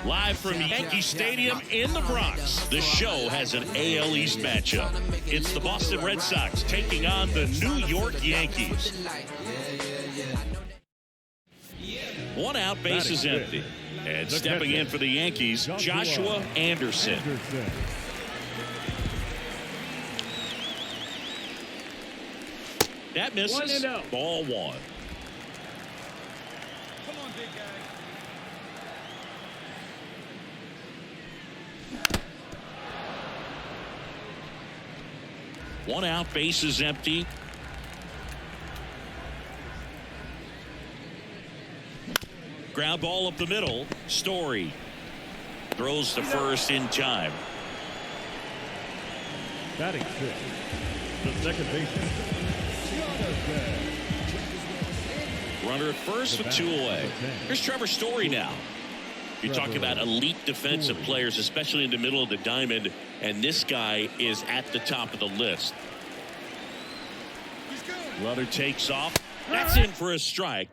Live from Yankee Stadium in the Bronx, the show has an AL East matchup. It's the Boston Red Sox taking on the New York Yankees. One out, base is empty. And stepping in for the Yankees, Joshua Anderson. That misses. Ball one. Come on, big guy. One out, base is empty. Ground ball up the middle. Story throws to first in time. Batting fifth, the second baseman. Runner at first with two away. Here's Trevor Story now. You talk about elite defensive players, especially in the middle of the diamond, and this guy is at the top of the list. Runner takes off. That's in for a strike.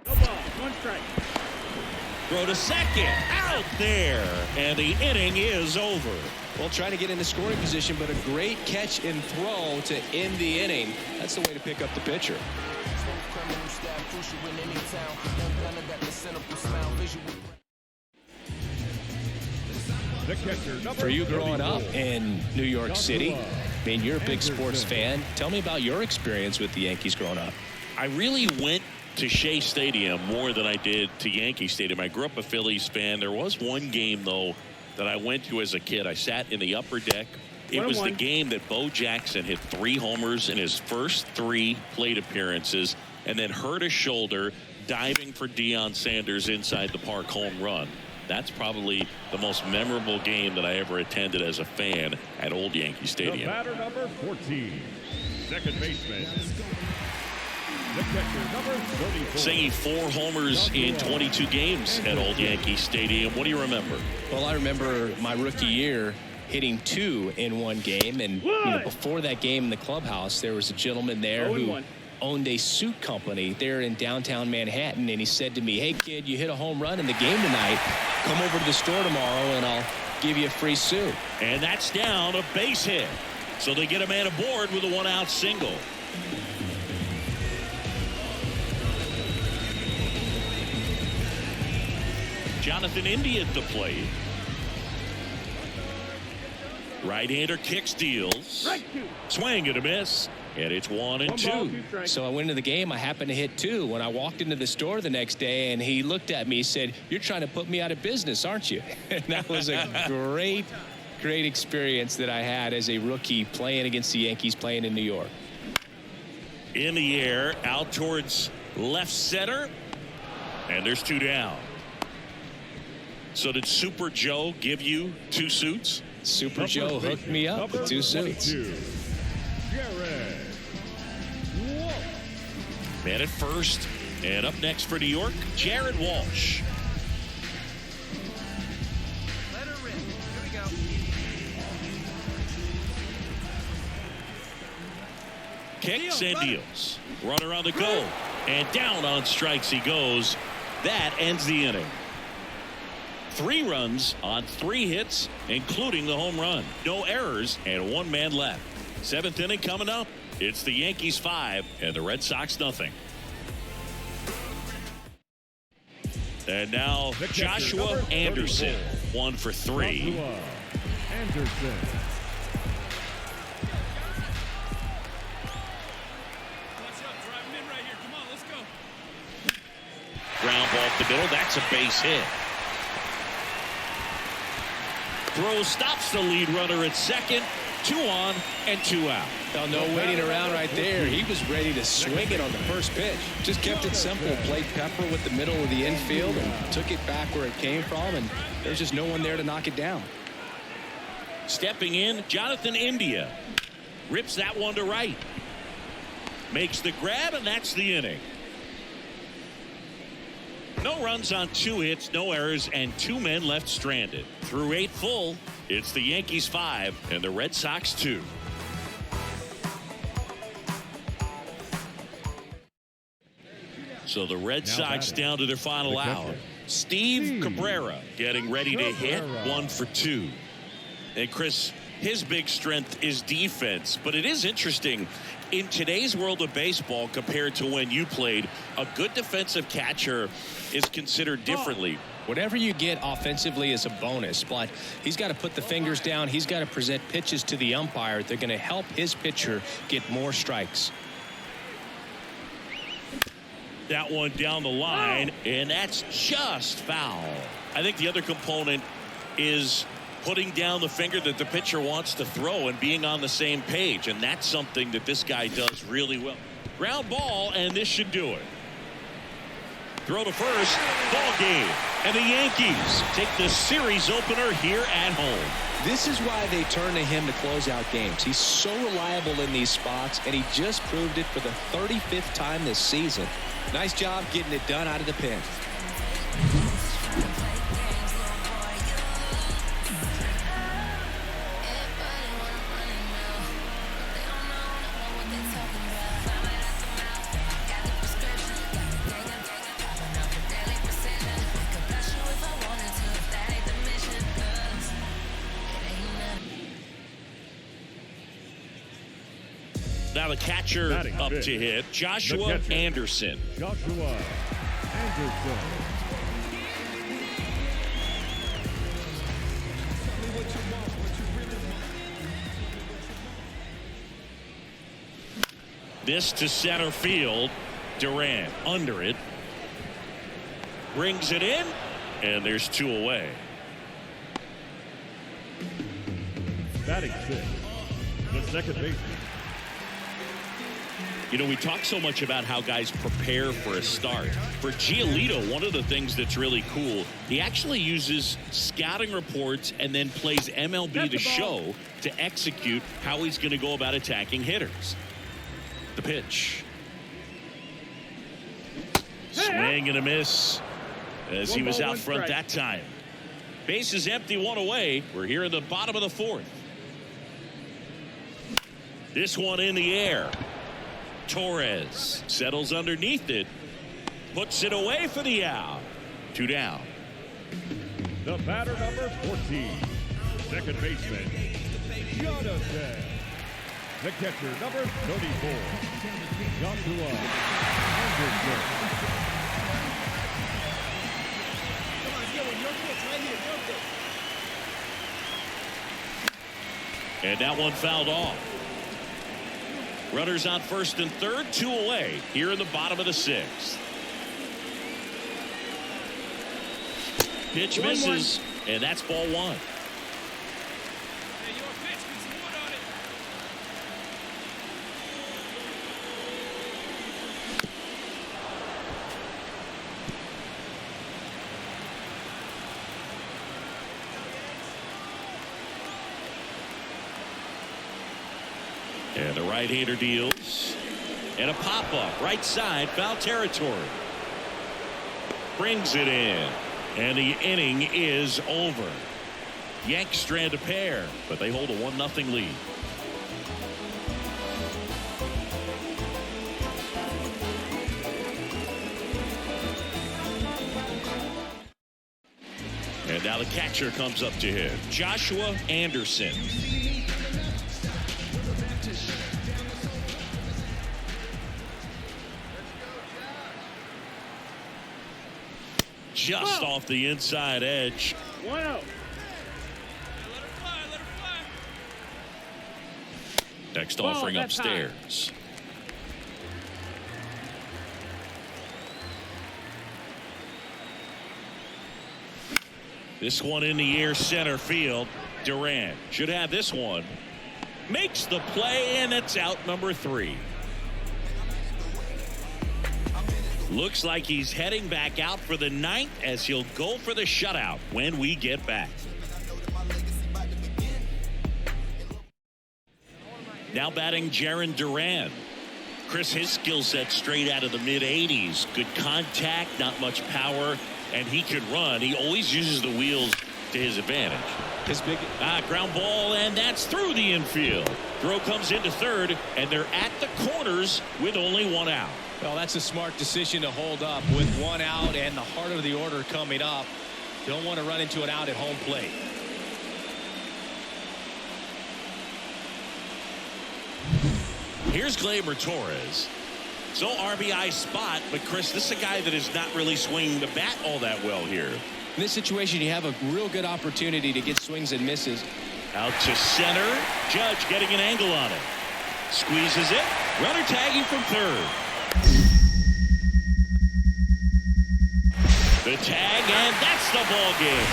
No ball, one strike. Throw to second, out there, and the inning is over. Well, trying to get into scoring position, but a great catch and throw to end the inning. That's the way to pick up the pitcher. For you growing up in New York City, I mean, you're a big sports fan. Tell me about your experience with the Yankees growing up. I really went to Shea Stadium more than I did to Yankee Stadium. I grew up a Phillies fan. There was one game, though, that I went to as a kid. I sat in the upper deck. It was the game that Bo Jackson hit 3 homers in his first 3 plate appearances and then hurt his shoulder diving for Deion Sanders inside the park home run. That's probably the most memorable game that I ever attended as a fan at Old Yankee Stadium. The batter number 14, second baseman. The catcher number 34. Singing 4 homers in 22 games at Old Yankee Stadium. What do you remember? Well, I remember my rookie year hitting 2 in one game, and before that game in the clubhouse, there was a gentleman there who owned a suit company there in downtown Manhattan, and he said to me, "Hey kid, you hit a home run in the game tonight. Come over to the store tomorrow and I'll give you a free suit." And that's down, a base hit. So they get a man aboard with a 1-out single. Jonathan India at the plate. Right-hander kicks, deals. Swing and a miss. And it's 1-2. So I went into the game. I happened to hit 2. When I walked into the store the next day, and he looked at me, he said, "You're trying to put me out of business, aren't you?" And that was a great experience that I had as a rookie playing against the Yankees, playing in New York. In the air, out towards left center. And there's 2 down. So did Super Joe give you 2 suits? Super Joe hooked me up with 2 suits. Man at first, and up next for New York, Jared Walsh. Let her rip. Here we go. Kicks and deals. Runner on the go, and down on strikes he goes. That ends the inning. 3 runs on 3 hits, including the home run. No errors, and 1 man left. 7th inning coming up. It's the Yankees 5 and the Red Sox nothing. And now Joshua Anderson, 1 for 3. Anderson. Ground ball up the middle. That's a base hit. Throw stops the lead runner at second. 2 on and 2 out. Well, no waiting around right there. He was ready to swing it on the first pitch. Just kept it simple. Played pepper with the middle of the infield and took it back where it came from, and there's just no one there to knock it down. Stepping in, Jonathan India rips that one to right. Makes the grab, and that's the inning. No runs on 2 hits, no errors, and 2 men left stranded. Through 8 full, it's the Yankees 5 and the Red Sox 2. So the Red Sox down to their final out. Steve Cabrera getting ready to hit 1 for 2. And Chris, his big strength is defense, but it is interesting in today's world of baseball compared to when you played. A good defensive catcher is considered differently. Whatever you get offensively is a bonus, but he's got to put the fingers down. He's got to present pitches to the umpire. They're going to help his pitcher get more strikes. That one down the line, and that's just foul. I think the other component is putting down the finger that the pitcher wants to throw and being on the same page, and that's something that this guy does really well. Ground ball, and this should do it. Throw to first, ball game, and the Yankees take the series opener here at home. This is why they turn to him to close out games. He's so reliable in these spots, and he just proved it for the 35th time this season. Nice job getting it done out of the pen. Now the catcher up to hit, Joshua Anderson. Joshua Anderson. This to center field. Durant under it. Brings it in, and there's 2 away. Batting 6, the second baseman. You know, we talk so much about how guys prepare for a start. For Giolito, one of the things that's really cool, he actually uses scouting reports and then plays MLB The Show to execute how he's going to go about attacking hitters. The pitch. Swing and a miss as he was out front that time. Base is empty, 1 away. We're here in the bottom of the 4th. This one in the air. Torres settles underneath it, puts it away for the out. 2 down. The batter number 14, second baseman, Jonathan. The catcher number 34, Joshua Anderson. And that one fouled off. Runners on first and third, 2 away here in the bottom of the 6th. Pitch misses, and that's ball 1. And the right-hander deals. And a pop-up, right side, foul territory. Brings it in. And the inning is over. Yanks strand a pair, but they hold a 1-0 lead. And now the catcher comes up to hit, Joshua Anderson. Just off the inside edge. 1-0. Next offering upstairs. This one in the air, center field. Durant should have this one. Makes the play, and it's out number 3. Looks like he's heading back out for the 9th as he'll go for the shutout when we get back. Now batting Jarren Duran. Chris, his skill set straight out of the mid-80s. Good contact, not much power, and he can run. He always uses the wheels to his advantage. His big ground ball, and that's through the infield. Throw comes into third, and they're at the corners with only one out. Well, that's a smart decision to hold up with one out and the heart of the order coming up. Don't want to run into an out at home plate. Here's Gleyber Torres. So RBI spot, but Chris, this is a guy that is not really swinging the bat all that well here. In this situation, you have a real good opportunity to get swings and misses. Out to center. Judge getting an angle on it. Squeezes it. Runner tagging from third. The tag, and that's the ball game.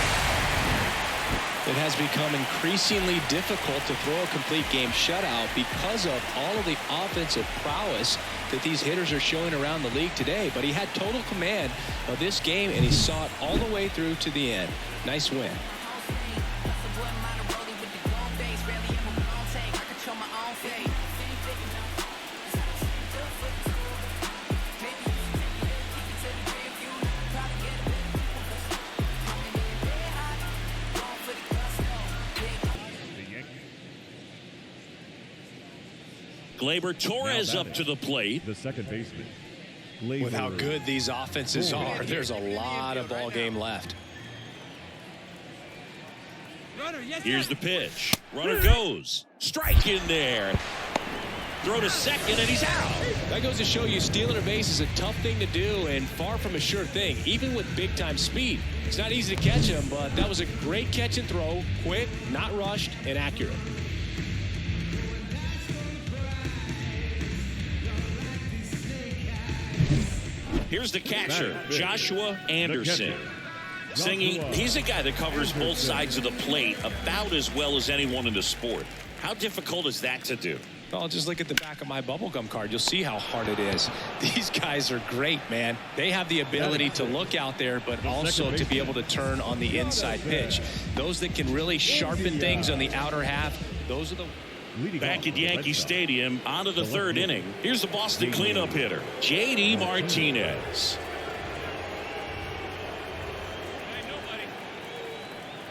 It has become increasingly difficult to throw a complete game shutout because of all of the offensive prowess that these hitters are showing around the league today. But he had total command of this game, and he saw it all the way through to the end. Nice win. Gleyber Torres up to the plate. The second baseman. With how good these offenses are, there's a lot of ball game left. Here's the pitch. Runner goes. Strike in there. Throw to second, and he's out. That goes to show you stealing a base is a tough thing to do and far from a sure thing, even with big-time speed. It's not easy to catch him, but that was a great catch and throw. Quick, not rushed, and accurate. Here's the catcher, Joshua Anderson. Singing, he's a guy that covers both sides of the plate about as well as anyone in the sport. How difficult is that to do? Well, just look at the back of my bubblegum card. You'll see how hard it is. These guys are great, man. They have the ability to look out there, but also to be able to turn on the inside pitch. Those that can really sharpen things on the outer half, those are the... Back at Yankee Stadium, on to the third inning. Here's the Boston cleanup hitter, J.D. Martinez.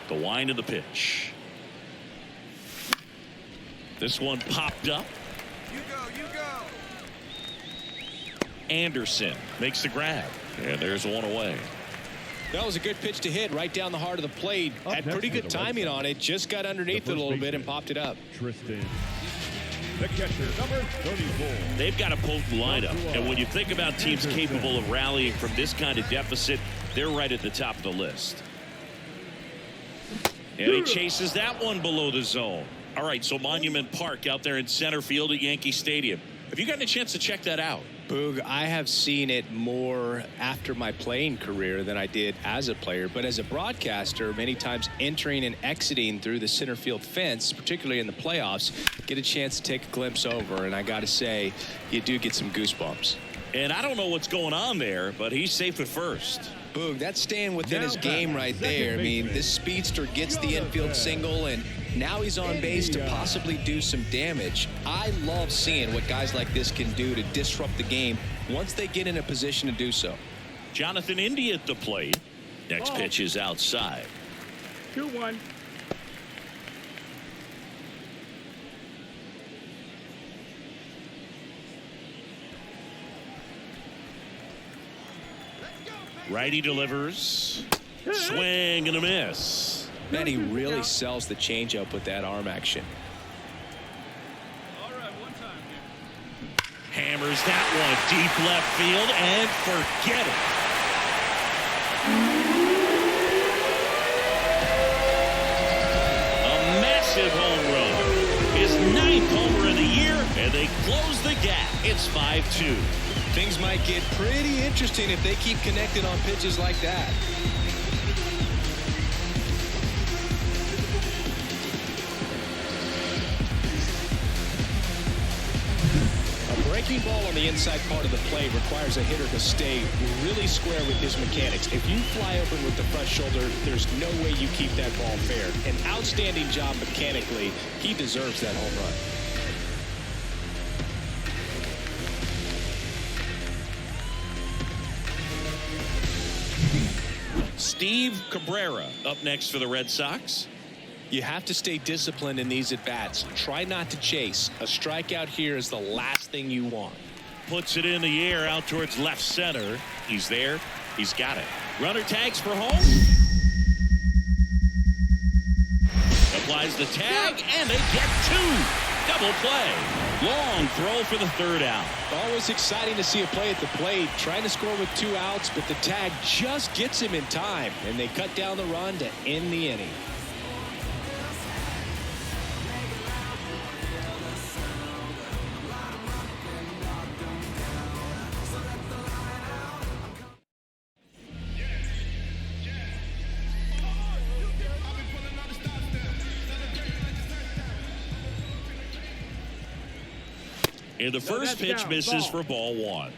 The wind of the pitch. This one popped up. You go. Anderson makes the grab, and there's one away. That was a good pitch to hit right down the heart of the plate. Had pretty good timing on it. Just got underneath it a little bit and popped it up. Tristan, the catcher, number 34. They've got a potent lineup, and when you think about teams capable of rallying from this kind of deficit, they're right at the top of the list. And he chases that one below the zone. All right, so Monument Park out there in center field at Yankee Stadium. Have you gotten a chance to check that out? Boog, I have seen it more after my playing career than I did as a player. But as a broadcaster, many times entering and exiting through the center field fence, particularly in the playoffs, get a chance to take a glimpse over. And I got to say, you do get some goosebumps. And I don't know what's going on there, but he's safe at first. Boog, that's staying within his game right there. I mean, this speedster gets the infield single, and now he's on base to possibly do some damage. I love seeing what guys like this can do to disrupt the game once they get in a position to do so. Jonathan India at the plate. Next pitch is outside. 2-1. Righty delivers. Swing and a miss. Man, he really sells the changeup with that arm action. All right, one time here. Hammers that one deep left field and forget it. A massive home run. His 9th homer of the year, and they close the gap. It's 5-2. Things might get pretty interesting if they keep connected on pitches like that. A breaking ball on the inside part of the plate requires a hitter to stay really square with his mechanics. If you fly open with the front shoulder, there's no way you keep that ball fair. An outstanding job mechanically. He deserves that home run. Steve Cabrera up next for the Red Sox. You have to stay disciplined in these at-bats. Try not to chase. A strikeout here is the last thing you want. Puts it in the air out towards left center. He's there. He's got it. Runner tags for home. Applies the tag, and they get two. Double play. Long throw for the third out. Always exciting to see a play at the plate. Trying to score with 2 outs, but the tag just gets him in time, and they cut down the run to end the inning. And the first pitch misses for ball 1.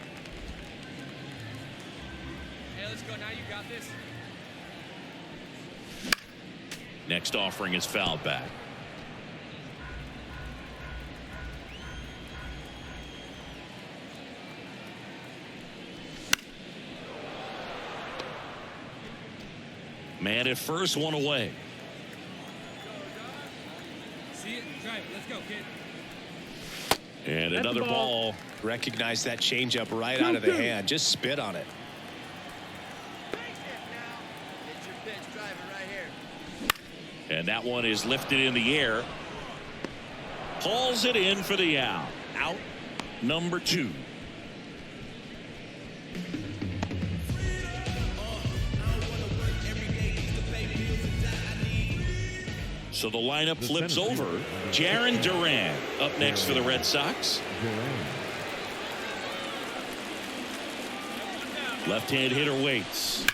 Hey, let's go. Now you got this. Next offering is fouled back. Man at first, 1 away. See it? Drive it. Let's go, kid. And another ball. Recognize that changeup right out of the hand. Just spit on it. It's your pitch. Drive it right here. And that one is lifted in the air. Hauls it in for the out. Out number 2. So the lineup flips over. Jarren Duran up next for the Red Sox. Left-hand hitter waits.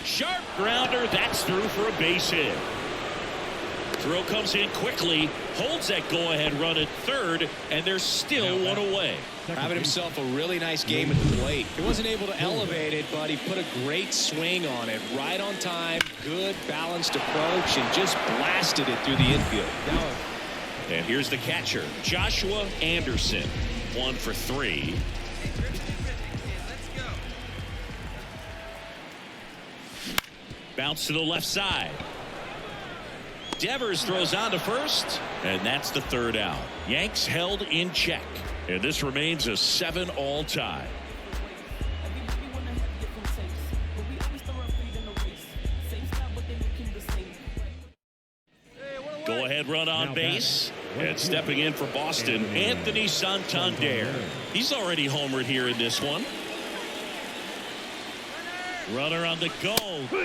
Sharp grounder. That's through for a base hit. Throw comes in quickly. Holds that go-ahead run at third. And there's still 1 away. Having himself a really nice game at the plate. He wasn't able to elevate it, but he put a great swing on it. Right on time. Good balanced approach and just blasted it through the infield. And here's the catcher, Joshua Anderson. 1 for 3. Let's go. Bounce to the left side. Devers throws on to first, and that's the third out. Yanks held in check, and this remains a 7-all tie. Go ahead run on base, and stepping in for Boston, Anthony Santander. He's already homered here in this one. Runner on the go,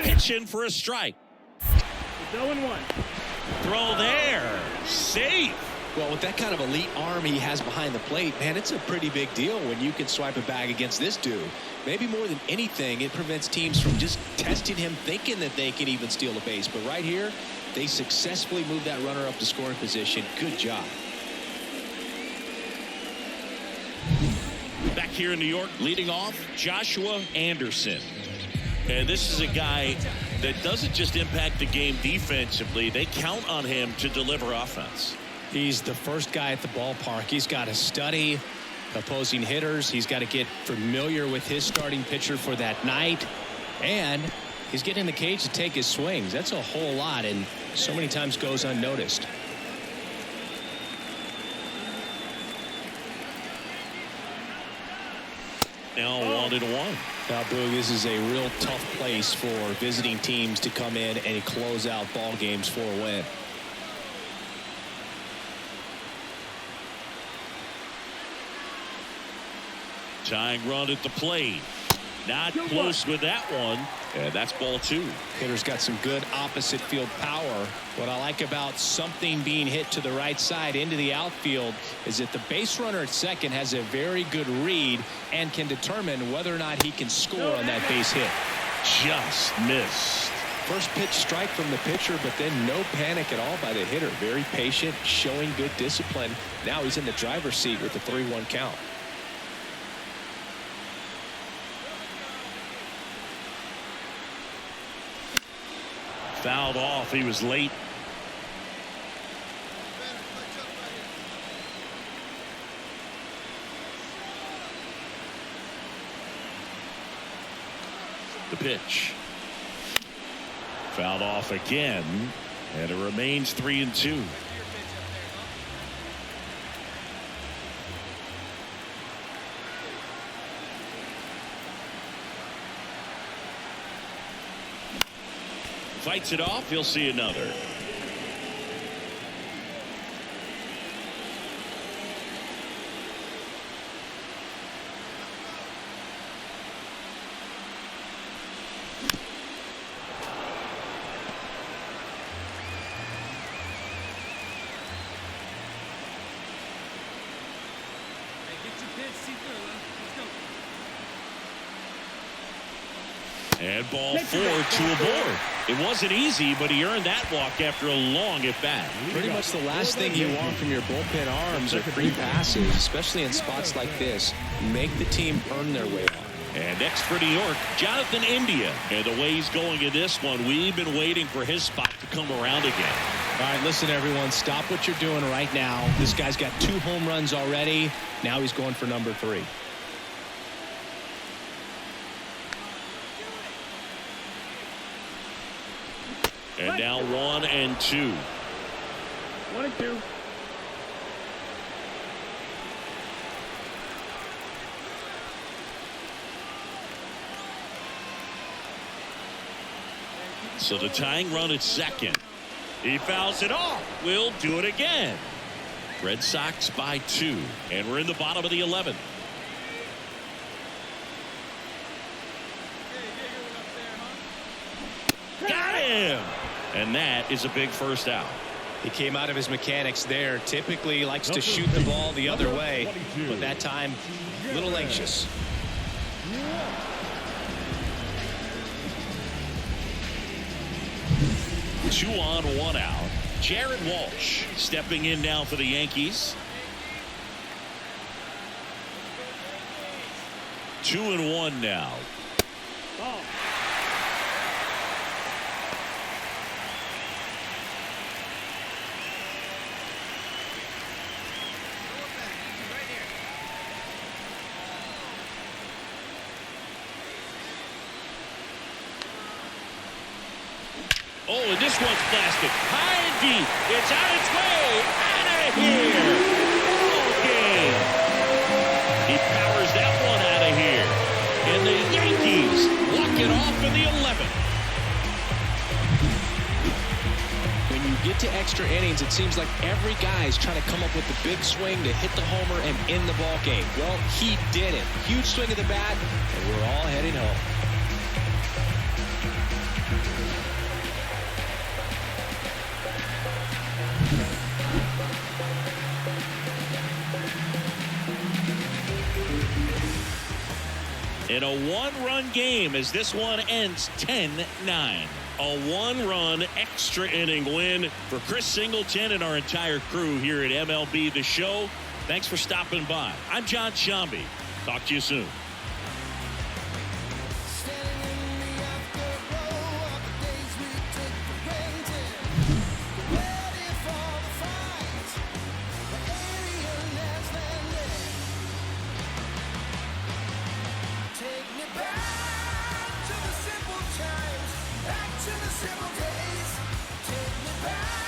pitch in for a strike. 0-1. Throw there. Safe. Well, with that kind of elite arm he has behind the plate, man, it's a pretty big deal when you can swipe a bag against this dude. Maybe more than anything, it prevents teams from just testing him thinking that they can even steal a base. But right here, they successfully moved that runner up to scoring position. Good job. Back here in New York, leading off, Joshua Anderson. And this is a guy that doesn't just impact the game defensively. They count on him to deliver offense. He's the first guy at the ballpark. He's got to study opposing hitters. He's got to get familiar with his starting pitcher for that night. And he's getting in the cage to take his swings. That's a whole lot, and so many times goes unnoticed. Now 1-1. Now, Boog, this is a real tough place for visiting teams to come in and close out ball games for a win. Tying run at the plate. Not close with that one. And that's ball 2. Hitter's got some good opposite field power. What I like about something being hit to the right side into the outfield is that the base runner at second has a very good read and can determine whether or not he can score on that base hit. Just missed. First pitch strike from the pitcher, but then no panic at all by the hitter. Very patient, showing good discipline. Now he's in the driver's seat with the 3-1 count. Fouled off. He was late. The pitch. Fouled off again, and it remains 3-2. Fights it off. He'll see another. And ball 4 to a board. It wasn't easy, but he earned that walk after a long at bat. Pretty much the last thing you want from your bullpen arms are free passes, especially in spots like this. Make the team earn their way on. And next for New York, Jonathan India. And the way he's going in this one, we've been waiting for his spot to come around again. All right, listen, everyone, stop what you're doing right now. This guy's got 2 home runs already. Now he's going for number 3. And now 1 and 2. 1 and 2. So the tying run at second. He fouls it off. We'll do it again. Red Sox by 2. And we're in the bottom of the 11th. Got him. And that is a big first out. He came out of his mechanics there. Typically likes to shoot the ball the other way, but that time a little anxious. Two on, 1 out. Jared Walsh stepping in now for the Yankees. 2-1 now. Ball. Oh, and this one's blasted high and deep. It's on its way out of here. Ball game. He powers that one out of here. And the Yankees walk it off in the 11th. When you get to extra innings, it seems like every guy's trying to come up with the big swing to hit the homer and end the ball game. Well, he did it. Huge swing of the bat, and we're all heading home. In a 1-run game as this one ends 10-9. A 1-run extra inning win for Chris Singleton and our entire crew here at MLB The Show. Thanks for stopping by. I'm John Shambi. Talk to you soon. Back to the simple days. Take me back.